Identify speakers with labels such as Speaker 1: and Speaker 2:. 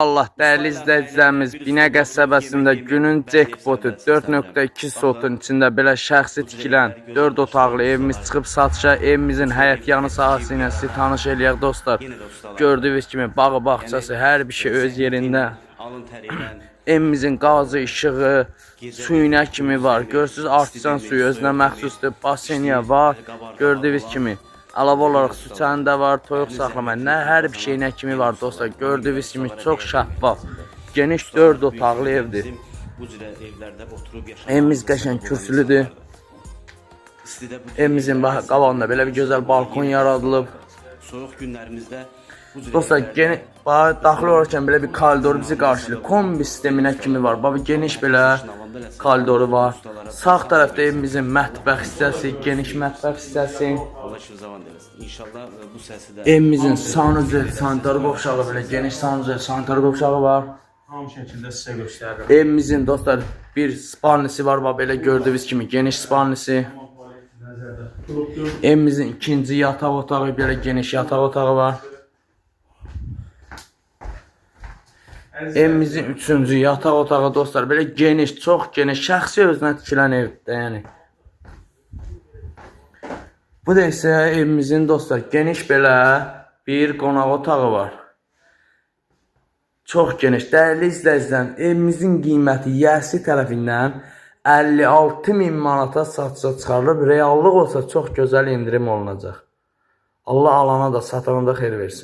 Speaker 1: Allah dəyərli izləyicilərimiz, Binə qəsəbəsində günün jackpotu 4.2 sotun içində belə şəxsi tikilən 4 otaqlı evimiz çıxıb satışa. Evimizin həyət yanı sahəsi ilə sizi tanış eləyək dostlar. Gördüyünüz kimi bağı bağçası, hər bir şey öz yerində. Evimizin qazı, işığı, suyuna kimi var. Görürsünüz, artisan suyu özünə məxsusdur, baseniya var. Gördüyünüz kimi. Əlavə olaraq su çanı da var, toyuq saxlama, hər bir şey nə kimi var dostlar. Gördüyünüz kimi çox şəffaf, geniş 4 otaqlı evdir. Evimiz qəşəng kürsülüdür. Evimizin qabağında belə bir gözəl balkon yaradılıb. Soyuq günlərimizdə dostlar, daxil olarkən belə bir koridoru bizi qarşılayır. Kombi sisteminə kimi var. Baba geniş belə koridoru var. Sağ tərəfdə evimizin mətbəx hissəsi, geniş mətbəx hissəsi. Evimizin sanuzel, sanitar qovşağı belə geniş sanuzel, sanitar qovşağı var.
Speaker 2: Tam şəkildə sizə göstərirəm.
Speaker 1: Evimizin dostlar bir spalnisi var. Baba belə gördüyünüz kimi geniş spalnisi. Evimizin ikinci yataq otağı, belə geniş yataq otağı var. Evimizin üçüncü yataq otağı dostlar, belə geniş, çox geniş, şəxsi özünə tikilən evdir, yəni. Bu da isə evimizin dostlar, geniş belə bir qonaq otağı var. Çox geniş, dəyərli izləyicilər, evimizin qiyməti YəSİ tərəfindən 56.000 manata satışa çıxarılıb. Reallıq olsa çox gözəl indirim olunacaq. Allah alana da satana da xeyir versin.